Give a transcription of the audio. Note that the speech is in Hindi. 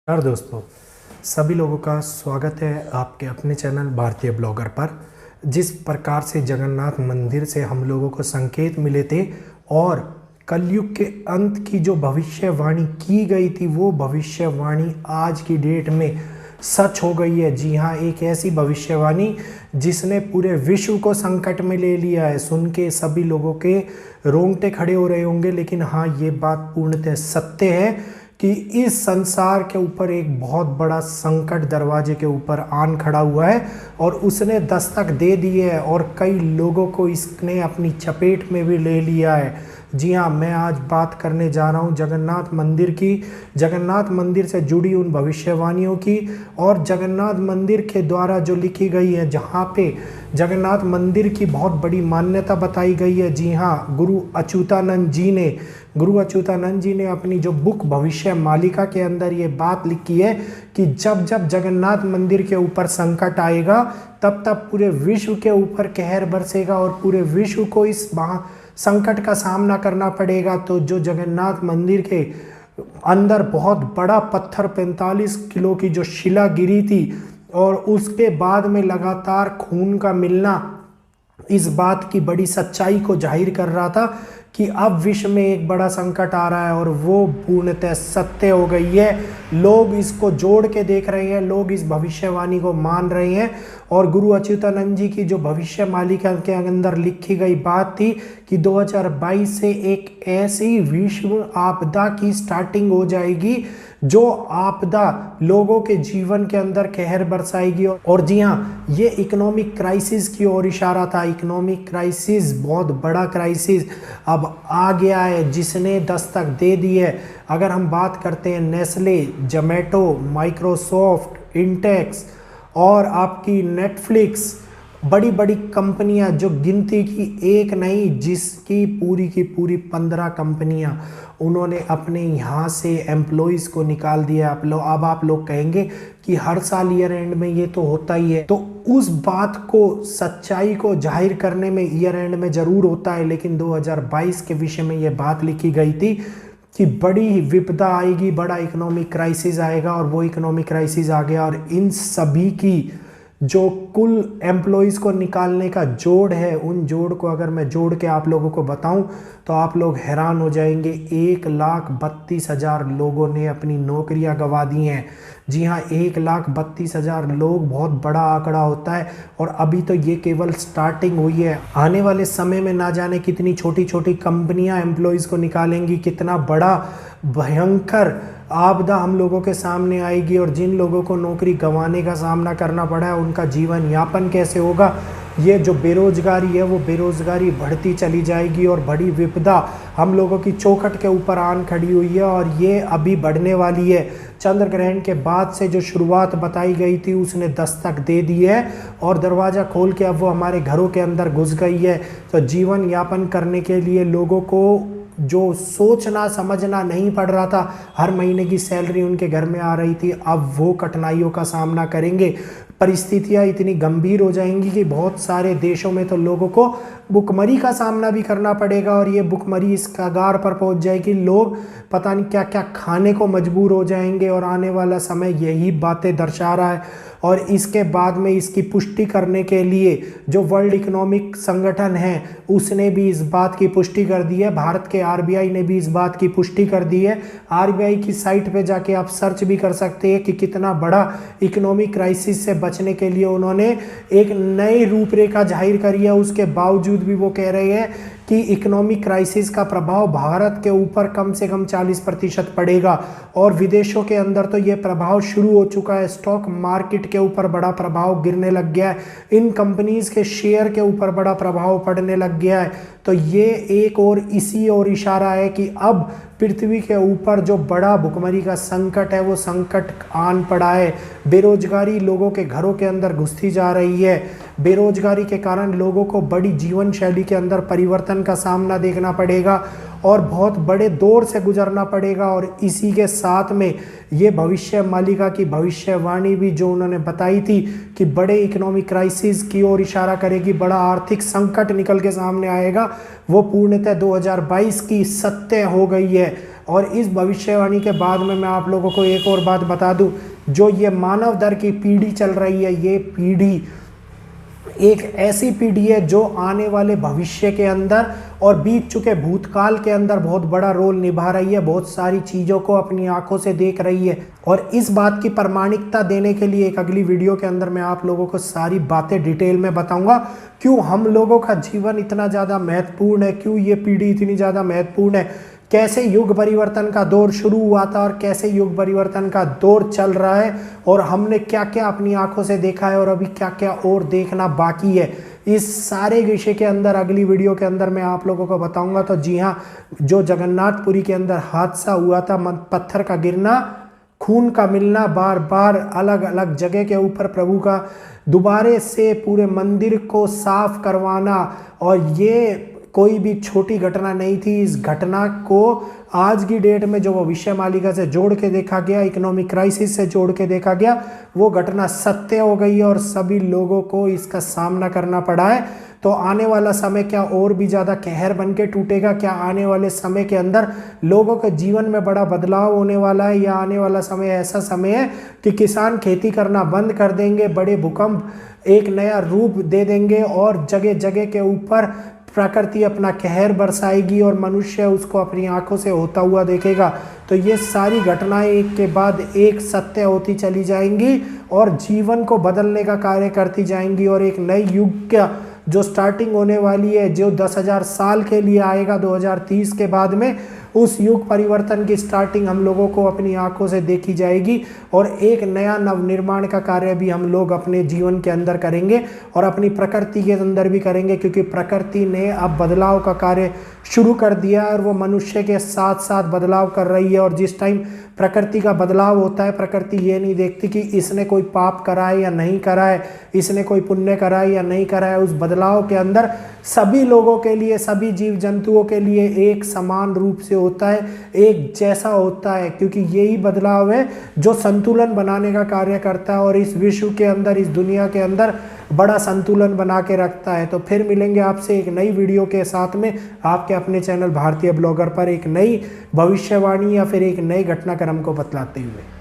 नमस्कार दोस्तों, सभी लोगों का स्वागत है आपके अपने चैनल भारतीय ब्लॉगर पर। जिस प्रकार से जगन्नाथ मंदिर से हम लोगों को संकेत मिले थे और कलयुग के अंत की जो भविष्यवाणी की गई थी वो भविष्यवाणी आज की डेट में सच हो गई है। जी हाँ, एक ऐसी भविष्यवाणी जिसने पूरे विश्व को संकट में ले लिया है। सुन के सभी लोगों के रोंगटे खड़े हो रहे होंगे, लेकिन हाँ, ये बात पूर्णतः सत्य है कि इस संसार के ऊपर एक बहुत बड़ा संकट दरवाजे के ऊपर आन खड़ा हुआ है और उसने दस्तक दे दी है और कई लोगों को इसने अपनी चपेट में भी ले लिया है। जी हाँ, मैं आज बात करने जा रहा हूँ जगन्नाथ मंदिर की, जगन्नाथ मंदिर से जुड़ी उन भविष्यवाणियों की और जगन्नाथ मंदिर के द्वारा जो लिखी गई है, जहाँ पे जगन्नाथ मंदिर की बहुत बड़ी मान्यता बताई गई है। जी हाँ, गुरु अच्युतानंद जी ने अपनी जो बुक भविष्य मालिका के अंदर ये बात लिखी है कि जब जब जगन्नाथ मंदिर के ऊपर संकट आएगा तब तब पूरे विश्व के ऊपर कहर बरसेगा और पूरे विश्व को इस संकट का सामना करना पड़ेगा। तो जो जगन्नाथ मंदिर के अंदर बहुत बड़ा पत्थर 45 किलो की जो शिला गिरी थी और उसके बाद में लगातार खून का मिलना इस बात की बड़ी सच्चाई को जाहिर कर रहा था कि अब विश्व में एक बड़ा संकट आ रहा है और वो पूर्णतः सत्य हो गई है। लोग इसको जोड़ के देख रहे हैं, लोग इस भविष्यवाणी को मान रहे हैं और गुरु अच्युतानंद जी की जो भविष्य मालिका के अंदर लिखी गई बात थी कि 2022 से एक ऐसी विश्व आपदा की स्टार्टिंग हो जाएगी जो आपदा लोगों के जीवन के अंदर कहर बरसाएगी। और जी हाँ, ये इकोनॉमिक क्राइसिस की ओर इशारा था। इकोनॉमिक क्राइसिस, बहुत बड़ा क्राइसिस अब आ गया है जिसने दस्तक दे दी है। अगर हम बात करते हैं नेस्ले, जोमैटो, माइक्रोसॉफ्ट, इंटेक्स और आपकी नेटफ्लिक्स, बड़ी बड़ी कंपनियां जो गिनती की एक नहीं, जिसकी पूरी की पूरी 15 कंपनियां उन्होंने अपने यहाँ से एम्प्लॉइज़ को निकाल दिया। अब आप लोग कहेंगे कि हर साल ईयर एंड में ये तो होता ही है, तो उस बात को, सच्चाई को जाहिर करने में ईयर एंड में ज़रूर होता है, लेकिन 2022 के विषय में ये बात लिखी गई थी कि बड़ी विपदा आएगी, बड़ा इकोनॉमिक क्राइसिस आएगा और वो इकोनॉमिक क्राइसिस आ गया और इन सभी की जो कुल एम्प्लॉइज़ को निकालने का जोड़ है, उन जोड़ को अगर मैं जोड़ के आप लोगों को बताऊं तो आप लोग हैरान हो जाएंगे। 1,32,000 लोगों ने अपनी नौकरियां गंवा दी हैं। जी हाँ, 1,32,000 लोग बहुत बड़ा आंकड़ा होता है और अभी तो ये केवल स्टार्टिंग हुई है। आने वाले समय में ना जाने कितनी छोटी छोटी कंपनियां एम्प्लॉइज़ को निकालेंगी, कितना बड़ा भयंकर आपदा हम लोगों के सामने आएगी और जिन लोगों को नौकरी गंवाने का सामना करना पड़ा है उनका जीवन यापन कैसे होगा। ये जो बेरोजगारी है वो बेरोजगारी बढ़ती चली जाएगी और बड़ी विपदा हम लोगों की चौखट के ऊपर आन खड़ी हुई है और ये अभी बढ़ने वाली है। चंद्र ग्रहण के बाद से जो शुरुआत बताई गई थी उसने दस्तक दे दी है और दरवाज़ा खोल के अब वो हमारे घरों के अंदर घुस गई है। तो जीवन यापन करने के लिए लोगों को जो सोचना समझना नहीं पड़ रहा था, हर महीने की सैलरी उनके घर में आ रही थी, अब वो कठिनाइयों का सामना करेंगे। परिस्थितियां इतनी गंभीर हो जाएंगी कि बहुत सारे देशों में तो लोगों को भुखमरी का सामना भी करना पड़ेगा और ये भुखमरी इस कगार पर पहुंच जाएगी, लोग पता नहीं क्या क्या खाने को मजबूर हो जाएंगे और आने वाला समय यही बातें दर्शा रहा है। और इसके बाद में इसकी पुष्टि करने के लिए जो वर्ल्ड इकोनॉमिक संगठन है उसने भी इस बात की पुष्टि कर दी है, भारत के आरबीआई ने भी इस बात की पुष्टि कर दी है। आरबीआई की साइट पे जाके आप सर्च भी कर सकते हैं कि कितना बड़ा इकोनॉमिक क्राइसिस से बचने के लिए उन्होंने एक नई रूपरेखा जाहिर करी है। उसके बावजूद भी वो कह रहे हैं कि इकोनॉमिक क्राइसिस का प्रभाव भारत के ऊपर कम से कम 40% पड़ेगा और विदेशों के अंदर तो ये प्रभाव शुरू हो चुका है। स्टॉक मार्केट के ऊपर बड़ा प्रभाव गिरने लग गया है, इन कंपनीज के शेयर के ऊपर बड़ा प्रभाव पड़ने लग गया है। तो ये एक और इसी ओर इशारा है कि अब पृथ्वी के ऊपर जो बड़ा भुखमरी का संकट है वो संकट आन पड़ा है। बेरोजगारी लोगों के घरों के अंदर घुसती जा रही है। बेरोजगारी के कारण लोगों को बड़ी जीवन शैली के अंदर परिवर्तन का सामना देखना पड़ेगा और बहुत बड़े दौर से गुजरना पड़ेगा। और इसी के साथ में ये भविष्य मालिका की भविष्यवाणी भी जो उन्होंने बताई थी कि बड़े इकोनॉमिक क्राइसिस की ओर इशारा करेगी, बड़ा आर्थिक संकट निकल के सामने आएगा, वो पूर्णतः 2022 की सत्य हो गई है। और इस भविष्यवाणी के बाद में मैं आप लोगों को एक और बात बता दूं, जो ये मानव दर की पीढ़ी चल रही है, ये पीढ़ी एक ऐसी पीढ़ी है जो आने वाले भविष्य के अंदर और बीत चुके भूतकाल के अंदर बहुत बड़ा रोल निभा रही है, बहुत सारी चीज़ों को अपनी आंखों से देख रही है। और इस बात की प्रामाणिकता देने के लिए एक अगली वीडियो के अंदर मैं आप लोगों को सारी बातें डिटेल में बताऊंगा, क्यों हम लोगों का जीवन इतना ज़्यादा महत्वपूर्ण है, क्यों ये पीढ़ी इतनी ज़्यादा महत्वपूर्ण है, कैसे युग परिवर्तन का दौर शुरू हुआ था और कैसे युग परिवर्तन का दौर चल रहा है, और हमने क्या क्या अपनी आंखों से देखा है और अभी क्या क्या और देखना बाकी है। इस सारे विषय के अंदर अगली वीडियो के अंदर मैं आप लोगों को बताऊंगा। तो जी हाँ, जो जगन्नाथपुरी के अंदर हादसा हुआ था, पत्थर का गिरना, खून का मिलना, बार बार अलग अलग जगह के ऊपर प्रभु का दोबारे से पूरे मंदिर को साफ करवाना, और ये कोई भी छोटी घटना नहीं थी। इस घटना को आज की डेट में जो भविष्य मालिका से जोड़ के देखा गया, इकोनॉमिक क्राइसिस से जोड़ के देखा गया, वो घटना सत्य हो गई है और सभी लोगों को इसका सामना करना पड़ा है। तो आने वाला समय क्या और भी ज़्यादा कहर बन के टूटेगा? क्या आने वाले समय के अंदर लोगों के जीवन में बड़ा बदलाव होने वाला है, या आने वाला समय ऐसा समय है कि किसान खेती करना बंद कर देंगे, बड़े भूकंप एक नया रूप दे देंगे और जगह जगह के ऊपर प्रकृति अपना कहर बरसाएगी और मनुष्य उसको अपनी आंखों से होता हुआ देखेगा। तो ये सारी घटनाएं एक के बाद एक सत्य होती चली जाएंगी और जीवन को बदलने का कार्य करती जाएंगी, और एक नई युग का जो स्टार्टिंग होने वाली है, जो 10,000 साल के लिए आएगा 2030 के बाद में, उस युग परिवर्तन की स्टार्टिंग हम लोगों को अपनी आंखों से देखी जाएगी। और एक नया नवनिर्माण का कार्य भी हम लोग अपने जीवन के अंदर करेंगे और अपनी प्रकृति के अंदर भी करेंगे, क्योंकि प्रकृति ने अब बदलाव का कार्य शुरू कर दिया है और वो मनुष्य के साथ साथ बदलाव कर रही है। और जिस टाइम प्रकृति का बदलाव होता है, प्रकृति ये नहीं देखती कि इसने कोई पाप करा है या नहीं करा है, इसने कोई पुण्य करा है या नहीं करा है। उस बदलाव के अंदर सभी लोगों के लिए, सभी जीव जंतुओं के लिए एक समान रूप से होता है, एक जैसा होता है, क्योंकि यही बदलाव है जो संतुलन बनाने का कार्य करता है और इस विश्व के अंदर, इस दुनिया के अंदर बड़ा संतुलन बना के रखता है। तो फिर मिलेंगे आपसे एक नई वीडियो के साथ में, आपके अपने चैनल भारतीय ब्लॉगर पर, एक नई भविष्यवाणी या फिर एक नई घटनाक्रम को बतलाते हुए।